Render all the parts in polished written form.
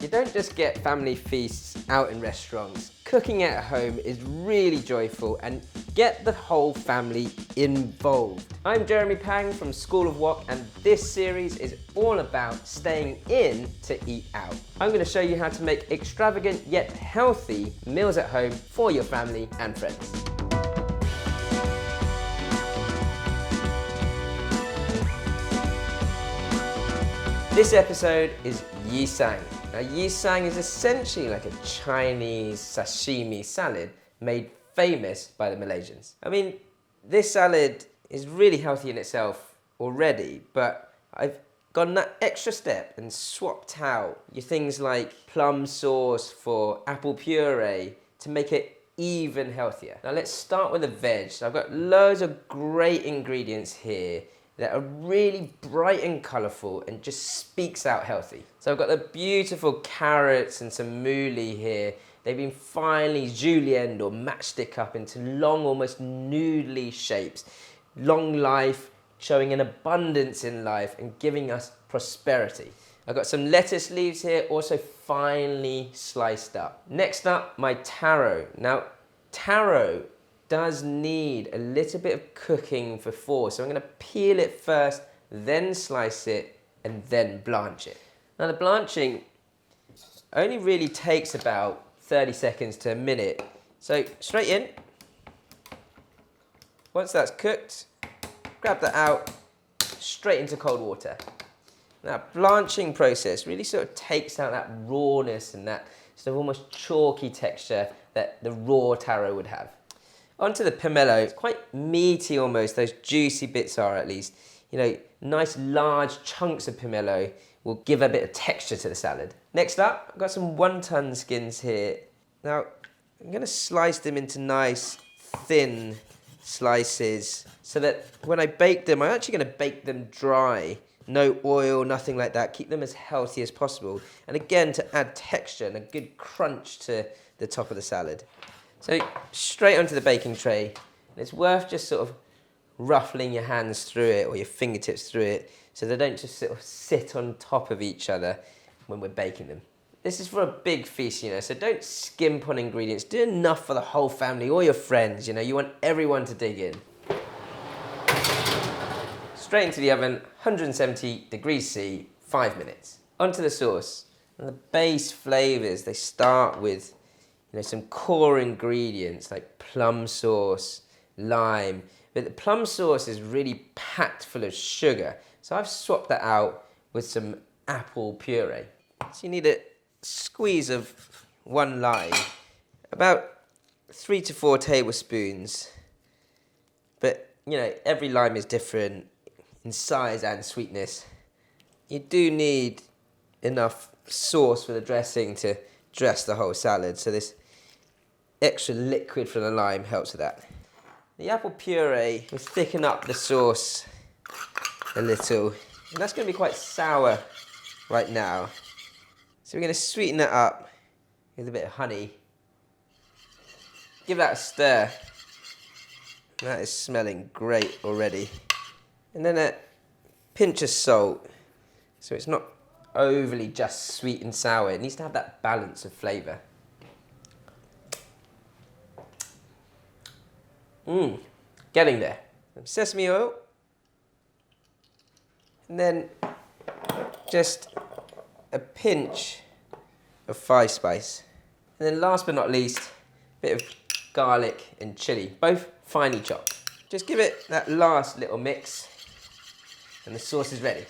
You don't just get family feasts out in restaurants. Cooking at home is really joyful and get the whole family involved. I'm Jeremy Pang from School of Wok, and this series is all about staying in to eat out. I'm going to show you how to make extravagant yet healthy meals at home for your family and friends. This episode is Yee Sang. Now, Yee Sang is essentially like a Chinese sashimi salad made famous by the Malaysians. I mean, this salad is really healthy in itself already, but I've gone that extra step and swapped out your things like plum sauce for apple puree to make it even healthier. Now let's start with the veg. So I've got loads of great ingredients here that are really bright and colourful and just speaks out healthy. So I've got the beautiful carrots and some mouli here. They've been finely julienned or matchstick up into long, almost noodly shapes. Long life, showing an abundance in life and giving us prosperity. I've got some lettuce leaves here, also finely sliced up. Next up, my taro. Now, taro does need a little bit of cooking before, so I'm going to peel it first, then slice it, and then blanch it. Now the blanching only really takes about 30 seconds to a minute, so straight in. Once that's cooked, grab that out, straight into cold water. Now blanching process really sort of takes out that rawness and that sort of almost chalky texture that the raw taro would have. Onto the pomelo. It's quite meaty almost, those juicy bits are at least. You know, nice large chunks of pomelo will give a bit of texture to the salad. Next up, I've got some wonton skins here. Now, I'm going to slice them into nice thin slices so that when I bake them, I'm actually going to bake them dry. No oil, nothing like that. Keep them as healthy as possible. And again, to add texture and a good crunch to the top of the salad. So straight onto the baking tray, and it's worth just sort of ruffling your hands through it or your fingertips through it so they don't just sort of sit on top of each other when we're baking them. This is for a big feast, you know, so don't skimp on ingredients. Do enough for the whole family or your friends, you know, you want everyone to dig in. Straight into the oven, 170 degrees C, 5 minutes. Onto the sauce. And the base flavours, they start with some core ingredients like plum sauce, lime, but the plum sauce is really packed full of sugar. So I've swapped that out with some apple puree. So you need a squeeze of 1 lime, about 3 to 4 tablespoons. But you know, every lime is different in size and sweetness. You do need enough sauce for the dressing to dress the whole salad. So this extra liquid from the lime helps with that. The apple puree will thicken up the sauce a little, and that's going to be quite sour right now. So we're going to sweeten that up with a bit of honey. Give that a stir. That is smelling great already. And then a pinch of salt, so it's not overly just sweet and sour. It needs to have that balance of flavour. Getting there. Some sesame oil. And then just a pinch of 5 spice. And then last but not least, a bit of garlic and chilli, both finely chopped. Just give it that last little mix and the sauce is ready.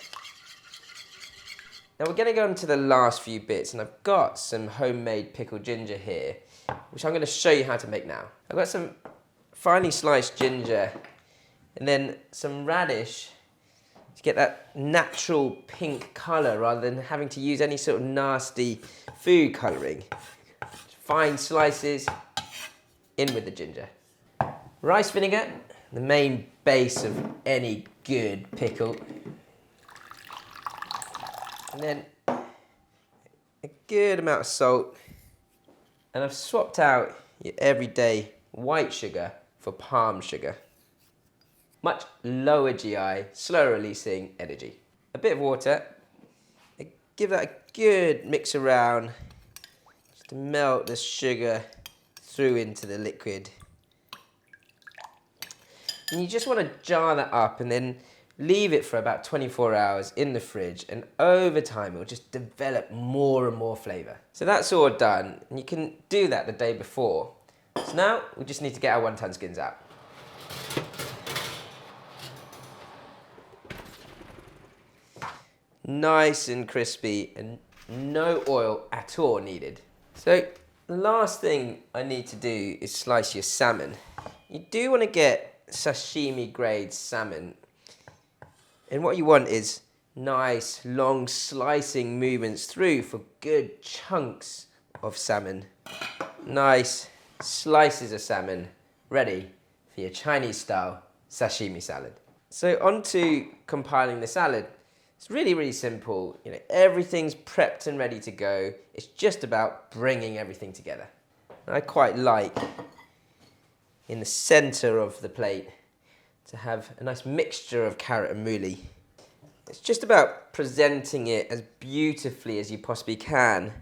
Now we're going to go into the last few bits, and I've got some homemade pickled ginger here, which I'm going to show you how to make now. I've got some finely sliced ginger and then some radish to get that natural pink colour rather than having to use any sort of nasty food colouring. Fine slices in with the ginger. Rice vinegar, the main base of any good pickle. And then a good amount of salt. And I've swapped out your everyday white sugar for palm sugar. Much lower GI, slower releasing energy. A bit of water. Give that a good mix around just to melt the sugar through into the liquid. And you just want to jar that up and then leave it for about 24 hours in the fridge, and over time it will just develop more and more flavour. So that's all done, and you can do that the day before. So now we just need to get our wonton skins out. Nice and crispy and no oil at all needed. So the last thing I need to do is slice your salmon. You do want to get sashimi grade salmon. And what you want is nice, long slicing movements through for good chunks of salmon. Nice slices of salmon ready for your Chinese-style sashimi salad. So on to compiling the salad. It's really, really simple. You know, everything's prepped and ready to go. It's just about bringing everything together. And I quite like, in the center of the plate, to have a nice mixture of carrot and mouli. It's just about presenting it as beautifully as you possibly can.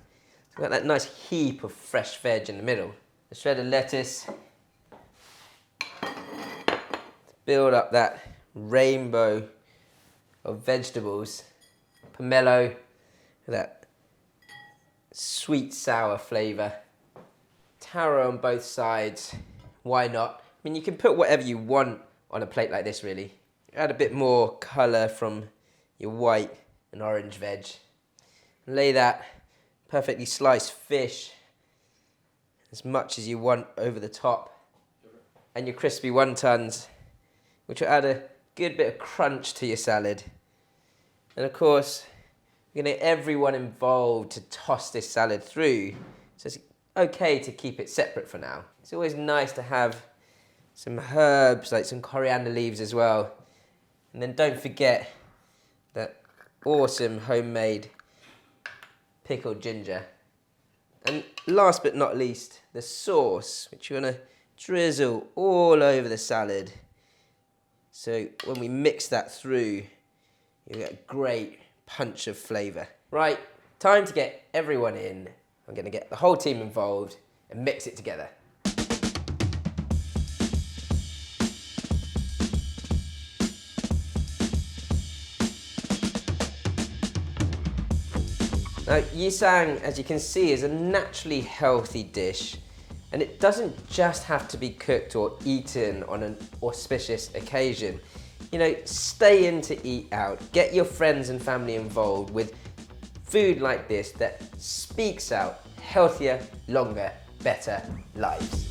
We've got that nice heap of fresh veg in the middle. The shredded lettuce. Build up that rainbow of vegetables. Pomelo, that sweet sour flavour. Taro on both sides. Why not? I mean, you can put whatever you want on a plate like this, really. Add a bit more colour from your white and orange veg. Lay that perfectly sliced fish as much as you want over the top. And your crispy wontons, which will add a good bit of crunch to your salad. And of course, we're going to get everyone involved to toss this salad through. So it's okay to keep it separate for now. It's always nice to have some herbs, like some coriander leaves as well. And then don't forget that awesome homemade pickled ginger. And last but not least, the sauce, which you're going to drizzle all over the salad. So when we mix that through, you get a great punch of flavour. Right, time to get everyone in. I'm going to get the whole team involved and mix it together. Now, Yee Sang, as you can see, is a naturally healthy dish, and it doesn't just have to be cooked or eaten on an auspicious occasion. You know, stay in to eat out, get your friends and family involved with food like this that speaks out healthier, longer, better lives.